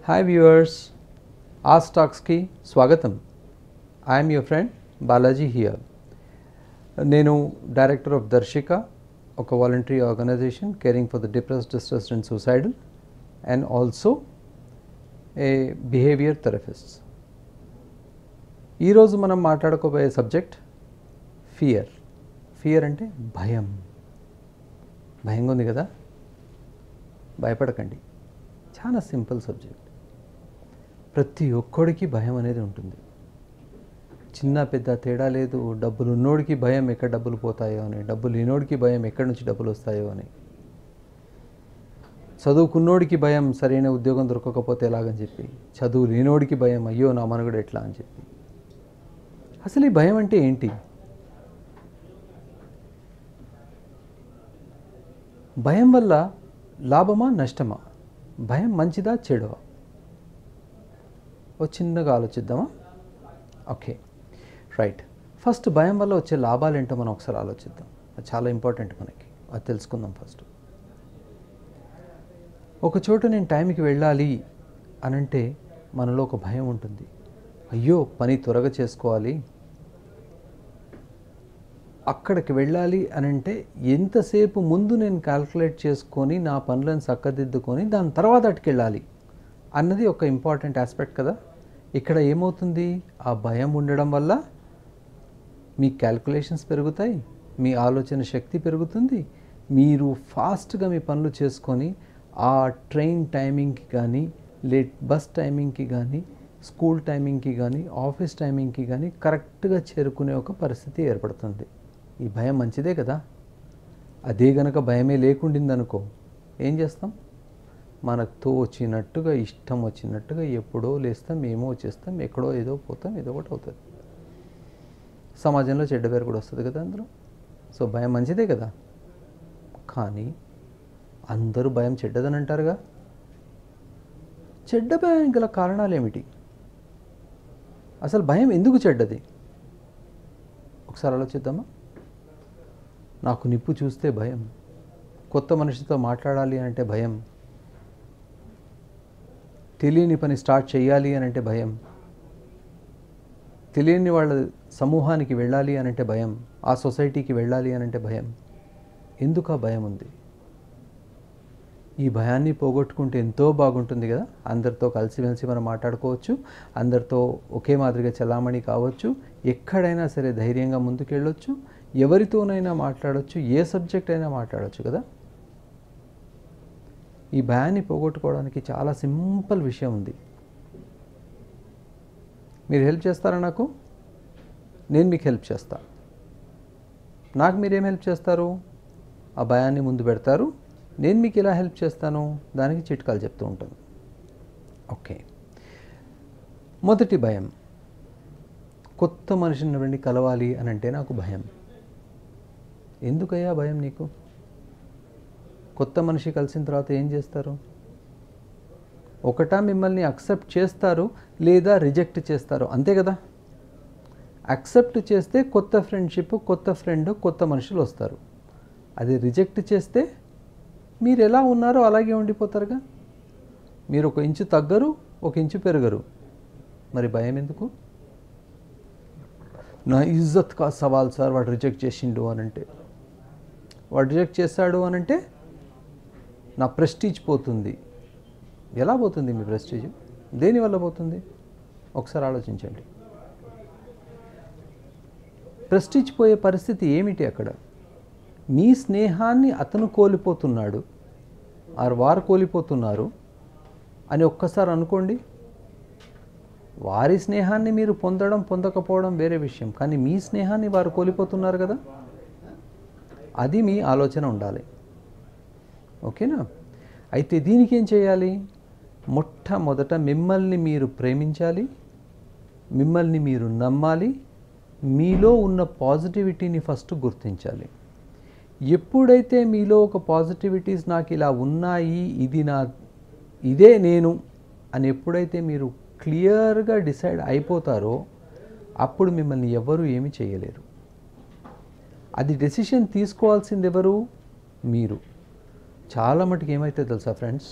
Hi viewers, ఆస్ టాక్స్కి స్వాగతం. I'm your friend Balaji here. నేను డైరెక్టర్ ఆఫ్ దర్శిక, ఒక voluntary organisation caring for the depressed, distressed and suicidal, and also a behaviour therapist. ఈరోజు మనం మాట్లాడుకోబోయే subject fear. Fear అంటే భయం. భయంగా ఉంది కదా, భయపడకండి. చాలా సింపుల్ సబ్జెక్ట్. ప్రతి ఒక్కడికి భయం అనేది ఉంటుంది. చిన్న పెద్ద తేడా లేదు. డబ్బులు ఉన్నోడికి భయం ఎక్కడ డబ్బులు పోతాయో అని, డబ్బులు లేనోడికి భయం ఎక్కడి నుంచి డబ్బులు వస్తాయో అని, చదువుకున్నోడికి భయం సరైన ఉద్యోగం దొరకకపోతే ఎలాగని చెప్పి, చదువు లేనోడికి భయం అయ్యో నా మనుగడ ఎట్లా అని చెప్పి. అసలు ఈ భయం అంటే ఏంటి? భయం వల్ల లాభమా నష్టమా? భయం మంచిదా చెడువా? ఓ చిన్నగా ఆలోచిద్దామా? Okay, right. ఫస్ట్ భయం వల్ల వచ్చే లాభాలు ఏంటో మనం ఒకసారి ఆలోచిద్దాం. అది చాలా ఇంపార్టెంట్ మనకి, అది తెలుసుకుందాం ఫస్ట్. ఒక చోట నేను టైంకి వెళ్ళాలి అనంటే మనలో ఒక భయం ఉంటుంది. అయ్యో పని త్వరగా చేసుకోవాలి, అక్కడికి వెళ్ళాలి అనంటే ఎంతసేపు ముందు నేను క్యాల్కులేట్ చేసుకొని నా పనులను చక్కదిద్దుకొని దాని తర్వాత అటుకెళ్ళాలి అన్నది ఒక ఇంపార్టెంట్ ఆస్పెక్ట్ కదా. ఇక్కడ ఏమవుతుంది? ఆ భయం ఉండడం వల్ల మీ క్యాల్కులేషన్స్ పెరుగుతాయి, మీ ఆలోచన శక్తి పెరుగుతుంది, మీరు ఫాస్ట్గా మీ పనులు చేసుకొని ఆ ట్రైన్ టైమింగ్కి కానీ, బస్ టైమింగ్కి కానీ, స్కూల్ టైమింగ్కి కానీ, ఆఫీస్ టైమింగ్కి కానీ కరెక్ట్గా చేరుకునే ఒక పరిస్థితి ఏర్పడుతుంది. ఈ భయం మంచిదే కదా. అదే గనక భయమే లేకుండిందనుకో ఏం చేస్తాం? మనకు తోచినట్టుగా, ఇష్టం వచ్చినట్టుగా ఎప్పుడో లేస్తాం, ఏమో చేస్తాం, ఎక్కడో ఏదో పోతాం, ఏదో ఒకటి అవుతుంది. సమాజంలో చెడ్డ పేరు కూడా వస్తుంది కదా అందులో. సో భయం మంచిదే కదా. కానీ అందరూ భయం చెడ్డదని అంటారుగా. చెడ్డ భయం గల కారణాలు ఏమిటి? అసలు భయం ఎందుకు చెడ్డది? ఒకసారి ఆలోచిద్దామా? నాకు నిప్పు చూస్తే భయం, కొత్త మనిషితో మాట్లాడాలి అంటే భయం, తెలియని పని స్టార్ట్ చేయాలి అని అంటే భయం, తెలియని వాళ్ళ సమూహానికి వెళ్ళాలి అని అంటే భయం, ఆ సొసైటీకి వెళ్ళాలి అని అంటే భయం. ఎందుకు ఆ భయం ఉంది? ఈ భయాన్ని పోగొట్టుకుంటే ఎంతో బాగుంటుంది కదా. అందరితో కలిసిమెలిసి మనం మాట్లాడుకోవచ్చు, అందరితో ఒకే మాదిరిగా చలామణి కావచ్చు, ఎక్కడైనా సరే ధైర్యంగా ముందుకెళ్ళొచ్చు, ఎవరితోనైనా మాట్లాడవచ్చు, ఏ సబ్జెక్ట్ అయినా మాట్లాడవచ్చు కదా. ఈ భయాన్ని పోగొట్టుకోవడానికి చాలా సింపుల్ విషయం ఉంది. మీరు హెల్ప్ చేస్తారా నాకు? నేను మీకు హెల్ప్ చేస్తా. నాకు మీరేం హెల్ప్ చేస్తారు? ఆ భయాన్ని ముందు పెడతారు. నేను మీకు ఎలా హెల్ప్ చేస్తాను దానికి చిట్కాలు చెప్తూ ఉంటాను. ఓకే, మొదటి భయం, కొత్త మనిషిని వెళ్ళి కలవాలి అని అంటే నాకు భయం. ఎందుకయ్యా భయం నీకు? కొత్త మనిషి కలిసిన తర్వాత ఏం చేస్తారు? ఒకటా మిమ్మల్ని అక్సెప్ట్ చేస్తారు, లేదా రిజెక్ట్ చేస్తారు, అంతే కదా. అక్సెప్ట్ చేస్తే కొత్త ఫ్రెండ్షిప్, కొత్త ఫ్రెండ్, కొత్త మనుషులు వస్తారు. అది రిజెక్ట్ చేస్తే మీరు ఎలా ఉన్నారో అలాగే ఉండిపోతారుగా. మీరు ఒక ఇంచు తగ్గరు, ఒక ఇంచు పెరగరు. మరి భయం ఎందుకు? నా ఇజ్జత్ కా సవాల్ సార్, వాడు రిజెక్ట్ చేసిండు అని అంటే, వాడు రిజెక్ట్ చేశాడు అని అంటే నా ప్రెస్టీజ్ పోతుంది. ఎలా పోతుంది మీ ప్రెస్టీజ్? దేనివల్ల పోతుంది? ఒకసారి ఆలోచించండి. ప్రెస్టీజ్ పోయే పరిస్థితి ఏమిటి అక్కడ? మీ స్నేహాన్ని అతను కోల్పోతున్నాడు, వారు కోల్పోతున్నారు అని ఒక్కసారి అనుకోండి. వారి స్నేహాన్ని మీరు పొందడం పొందకపోవడం వేరే విషయం, కానీ మీ స్నేహాన్ని వారు కోల్పోతున్నారు కదా. అది మీ ఆలోచన ఉండాలి. ఓకేనా? అయితే దీనికి ఏం చేయాలి? మొట్టమొదట మిమ్మల్ని మీరు ప్రేమించాలి, మిమ్మల్ని మీరు నమ్మాలి, మీలో ఉన్న పాజిటివిటీని ఫస్ట్ గుర్తించాలి. ఎప్పుడైతే మీలో ఒక పాజిటివిటీస్ నాకు ఇలా ఉన్నాయి, ఇదే నేను అని ఎప్పుడైతే మీరు క్లియర్గా డిసైడ్ అయిపోతారో అప్పుడు మిమ్మల్ని ఎవరు ఏమి చేయలేరు. అది డెసిషన్ తీసుకోవాల్సింది ఎవరు? మీరు. చాలా మటుకు ఏమైతే తెలుసా ఫ్రెండ్స్,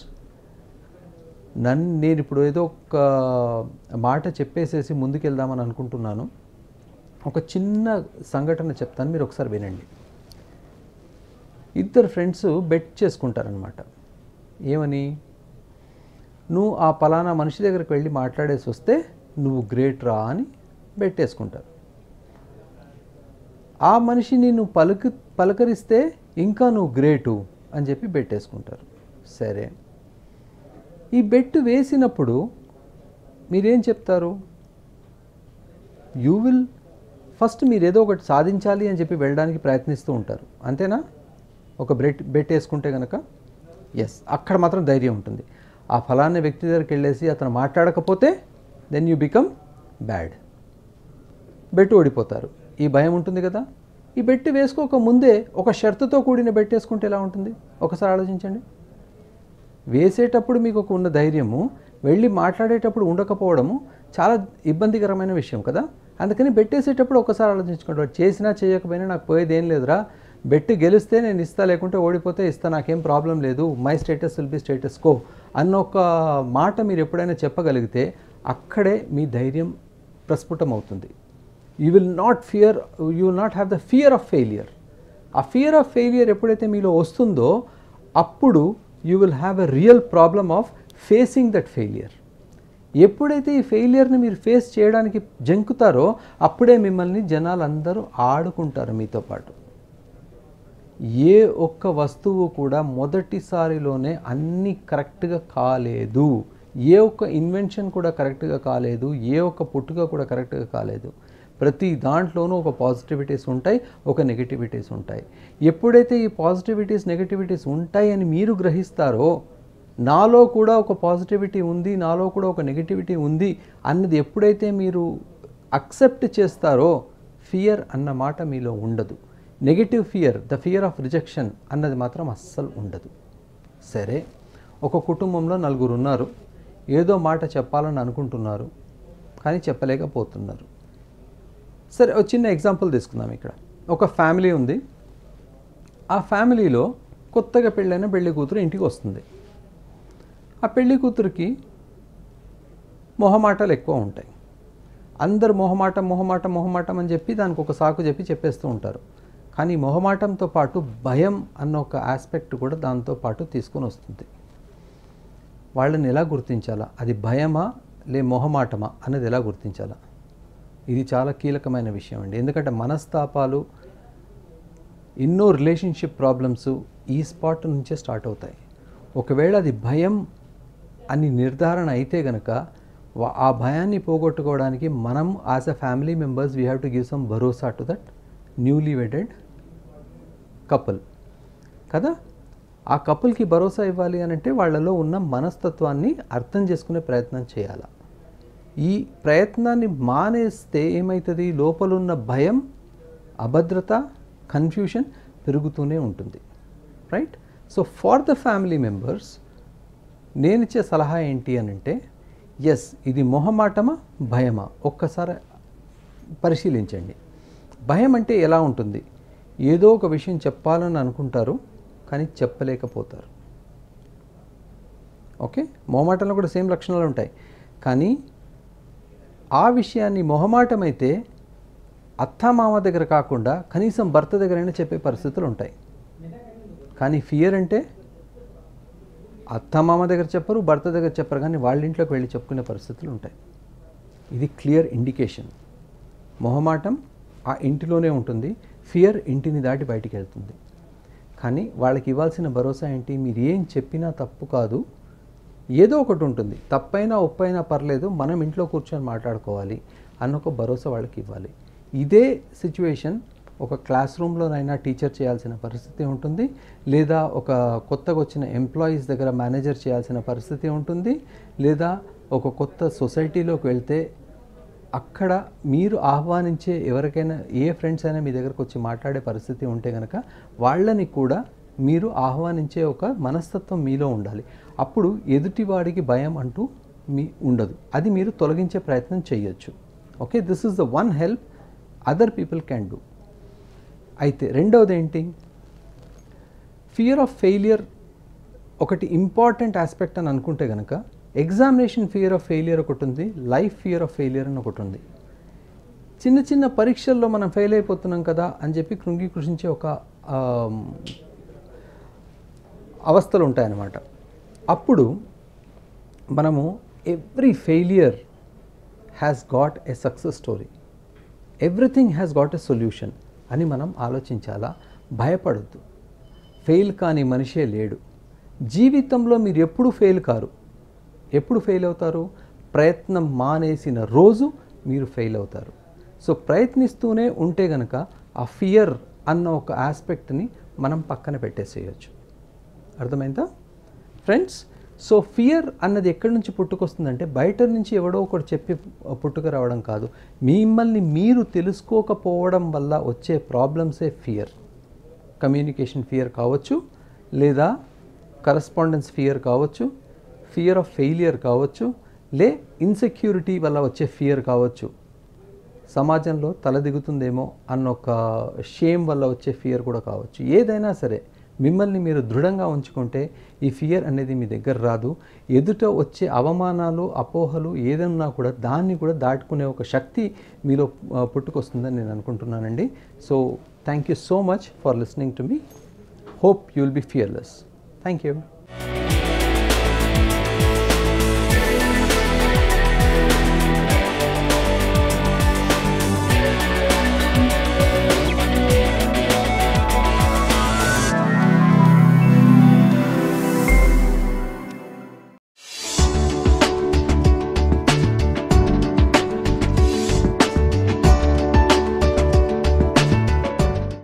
నేను ఇప్పుడు ఏదో ఒక మాట చెప్పేసేసి ముందుకెళ్దామని అనుకుంటున్నాను. ఒక చిన్న సంఘటన చెప్తాను, మీరు ఒకసారి వినండి. ఇద్దరు ఫ్రెండ్స్ బెట్ చేసుకుంటారనమాట. ఏమని? నువ్వు ఆ పలానా మనిషి దగ్గరికి వెళ్ళి మాట్లాడేసి వస్తే నువ్వు గ్రేట్ రా అని బెట్ వేసుకుంటారు. ఆ మనిషిని నువ్వు పలకరిస్తే ఇంకా నువ్వు గ్రేటు అని చెప్పి బెట్ వేసుకుంటారు. సరే, ఈ బెట్ వేసినప్పుడు మీరేం చెప్తారు? యూ విల్ ఫస్ట్ మీరు ఏదో ఒకటి సాధించాలి అని చెప్పి వెళ్ళడానికి ప్రయత్నిస్తూ ఉంటారు, అంతేనా? ఒక బెట్ వేసుకుంటే కనుక ఎస్, అక్కడ మాత్రం ధైర్యం ఉంటుంది. ఆ ఫలానా వ్యక్తి దగ్గరికి వెళ్ళేసి అతను మాట్లాడకపోతే then you become bad, bet ఓడిపోతారు. ఈ భయం ఉంటుంది కదా. ఈ బెట్ వేసుకోక ముందే ఒక షరతుతో కూడిన బెట్ వేసుకుంటే ఎలా ఉంటుంది ఒకసారి ఆలోచించండి. వేసేటప్పుడు మీకు ఒక ఉన్న ధైర్యము, వెళ్ళి మాట్లాడేటప్పుడు ఉండకపోవడము చాలా ఇబ్బందికరమైన విషయం కదా. అందుకని బెట్టేసేటప్పుడు ఒకసారి ఆలోచించుకోండి. చేసినా చేయకపోయినా నాకు పోయేది ఏం లేదురా, బెట్ గెలిస్తే నేను ఇస్తా, లేకుంటే ఓడిపోతే ఇస్తా, నాకేం ప్రాబ్లం లేదు, my status will be status quo అన్న ఒక మాట మీరు ఎప్పుడైనా చెప్పగలిగితే అక్కడే మీ ధైర్యం ప్రస్ఫుటమవుతుంది. You will not have the fear of failure. ఆ ఫియర్ ఆఫ్ ఫెయిలియర్ ఎప్పుడైతే మీలో వస్తుందో అప్పుడు you will have a real problem of facing that failure. ఎప్పుడైతే ఈ ఫెయిలియర్ని మీరు ఫేస్ చేయడానికి జంకుతారో అప్పుడే మిమ్మల్ని జనాలందరూ ఆడుకుంటారు మీతో పాటు. ఏ ఒక్క వస్తువు కూడా మొదటిసారిలోనే అన్నీ కరెక్ట్గా కాలేదు. ఏ ఒక్క ఇన్వెన్షన్ కూడా కరెక్ట్గా కాలేదు. ఏ ఒక్క పుట్టుక కూడా కరెక్ట్గా కాలేదు. ప్రతి దాంట్లోనూ ఒక పాజిటివిటీస్ ఉంటాయి, ఒక నెగటివిటీస్ ఉంటాయి. ఎప్పుడైతే ఈ పాజిటివిటీస్ నెగటివిటీస్ ఉంటాయని మీరు గ్రహిస్తారో, నాలో కూడా ఒక పాజిటివిటీ ఉంది, నాలో కూడా ఒక నెగటివిటీ ఉంది అన్నది ఎప్పుడైతే మీరు అక్సెప్ట్ చేస్తారో ఫియర్ అన్న మాట మీలో ఉండదు. Negative fear, the fear of rejection అన్నది మాత్రం అస్సలు ఉండదు. సరే, ఒక కుటుంబంలో నలుగురు ఉన్నారు. ఏదో మాట చెప్పాలని అనుకుంటున్నారు కానీ చెప్పలేకపోతున్నారు. సరే, ఒక చిన్న ఎగ్జాంపుల్ తీసుకుందాం. ఇక్కడ ఒక ఫ్యామిలీ ఉంది. ఆ ఫ్యామిలీలో కొత్తగా పెళ్ళైన పెళ్లి కూతురు ఇంటికి వస్తుంది. ఆ పెళ్లి కూతురికి మొహమాటాలు ఎక్కువ ఉంటాయి. అందరు మొహమాటం అని చెప్పి దానికి ఒక సాకు చెప్పేస్తూ ఉంటారు. కానీ మొహమాటంతో పాటు భయం అన్న ఒక ఆస్పెక్ట్ కూడా దాంతో పాటు తీసుకొని వస్తుంది. వాళ్ళని ఎలా గుర్తించాలా? అది భయమా మొహమాటమా అన్నది ఎలా గుర్తించాలా? ఇది చాలా కీలకమైన విషయం అండి. ఎందుకంటే మనస్తాపాలు, ఎన్నో రిలేషన్షిప్ ప్రాబ్లమ్స్ ఈ స్పాట్ నుంచే స్టార్ట్ అవుతాయి. ఒకవేళ అది భయం అని నిర్ధారణ అయితే కనుక ఆ భయాన్ని పోగొట్టుకోవడానికి మనం as a family members we have to give some భరోసా to that newly wedded couple కదా. ఆ కపుల్కి భరోసా ఇవ్వాలి అని అంటే వాళ్ళలో ఉన్న మనస్తత్వాన్ని అర్థం చేసుకునే ప్రయత్నం చేయాలి. ఈ ప్రయత్నాన్ని మానేస్తే ఏమవుతుంది? లోపలున్న భయం, అభద్రత, కన్ఫ్యూషన్ పెరుగుతూనే ఉంటుంది. Right? So for the family members నేనిచ్చే సలహా ఏంటి అని అంటే, ఎస్, ఇది మొహమాటమా భయమా ఒక్కసారి పరిశీలించండి. భయం అంటే ఎలా ఉంటుంది? ఏదో ఒక విషయం చెప్పాలని అనుకుంటారు కానీ చెప్పలేకపోతారు. ఓకే, మొహమాటంలో కూడా సేమ్ లక్షణాలు ఉంటాయి. కానీ ఆ విషయాన్ని మొహమాటం అయితే అత్తామామ దగ్గర కాకుండా కనీసం భర్త దగ్గరైనా చెప్పే పరిస్థితులు ఉంటాయి. కానీ ఫియర్ అంటే అత్తామామ దగ్గర చెప్పరు, భర్త దగ్గర చెప్పరు, కానీ వాళ్ళ ఇంట్లోకి వెళ్ళి చెప్పుకునే పరిస్థితులు ఉంటాయి. ఇది క్లియర్ ఇండికేషన్. మొహమాటం ఆ ఇంటిలోనే ఉంటుంది, ఫియర్ ఇంటిని దాటి బయటికి వెళ్తుంది. కానీ వాళ్ళకి ఇవ్వాల్సిన భరోసా ఏంటి? మీరు ఏం చెప్పినా తప్పు కాదు, ఏదో ఒకటి ఉంటుంది, తప్పైనా ఒప్పైనా పర్లేదు, మనం ఇంట్లో కూర్చొని మాట్లాడుకోవాలి అన్న ఒక భరోసా వాళ్ళకి ఇవ్వాలి. ఇదే సిచ్యువేషన్ ఒక క్లాస్ రూమ్లోనైనా టీచర్ చేయాల్సిన పరిస్థితి ఉంటుంది, లేదా ఒక కొత్తగా వచ్చిన ఎంప్లాయీస్ దగ్గర మేనేజర్ చేయాల్సిన పరిస్థితి ఉంటుంది, లేదా ఒక కొత్త సొసైటీలోకి వెళ్తే అక్కడ మీరు ఆహ్వానించే ఎవరికైనా ఏ ఫ్రెండ్స్ అయినా మీ దగ్గరకు వచ్చి మాట్లాడే పరిస్థితి ఉంటే కనుక వాళ్ళని కూడా మీరు ఆహ్వానించే ఒక మనస్తత్వం మీలో ఉండాలి. అప్పుడు ఎదుటివాడికి భయం అంటూ ఉండదు. అది మీరు తొలగించే ప్రయత్నం చేయొచ్చు. Okay, this is the one help other people can do. అయితే రెండవది ఏంటి? ఫియర్ ఆఫ్ ఫెయిలియర్ ఒకటి ఇంపార్టెంట్ ఆస్పెక్ట్ అని అనుకుంటే కనుక ఎగ్జామినేషన్ ఫియర్ ఆఫ్ ఫెయిలియర్ ఒకటి ఉంది, లైఫ్ ఫియర్ ఆఫ్ ఫెయిలియర్ అని ఒకటి ఉంది. చిన్న చిన్న పరీక్షల్లో మనం ఫెయిల్ అయిపోతున్నాం కదా అని చెప్పి కృంగి కృషించే ఒక అవస్థలు ఉంటాయన్నమాట. అప్పుడు మనము every failure has got a success story, everything has got a solution అని మనం ఆలోచించాలా. భయపడద్దు. ఫెయిల్ కాని మనిషే లేడు. జీవితంలో మీరు ఎప్పుడు ఫెయిల్ కారు. ఎప్పుడు ఫెయిల్ అవుతారు? ప్రయత్నం మానేసిన రోజు మీరు ఫెయిల్ అవుతారు. సో ప్రయత్నిస్తూనే ఉంటే గనక ఆ ఫియర్ అన్న ఒక ఆస్పెక్ట్ని మనం పక్కన పెట్టేసేయచ్చు. అర్థమైందా ఫ్రెండ్స్? సో ఫియర్ అన్నది ఎక్కడి నుంచి పుట్టుకొస్తుందంటే బయట నుంచి ఎవడో ఒకటి చెప్పి పుట్టుక రావడం కాదు. మిమ్మల్ని మీరు తెలుసుకోకపోవడం వల్ల వచ్చే ప్రాబ్లమ్సే ఫియర్. కమ్యూనికేషన్ ఫియర్ కావచ్చు, లేదా కరస్పాండెన్స్ ఫియర్ కావచ్చు, ఫియర్ ఆఫ్ ఫెయిలియర్ కావచ్చు, ఇన్సెక్యూరిటీ వల్ల వచ్చే ఫియర్ కావచ్చు, సమాజంలో తలదిగుతుందేమో అన్న ఒక షేమ్ వల్ల వచ్చే ఫియర్ కూడా కావచ్చు. ఏదైనా సరే మిమ్మల్ని మీరు దృఢంగా ఉంచుకుంటే ఈ ఫియర్ అనేది మీ దగ్గర రాదు. ఎదుట వచ్చే అవమానాలు, అపోహలు ఏదన్నా కూడా దాన్ని కూడా దాటుకునే ఒక శక్తి మీలో పుట్టుకొస్తుందని నేను అనుకుంటున్నానండి. So thank you so much for listening to me. Hope you will be fearless. Thank you.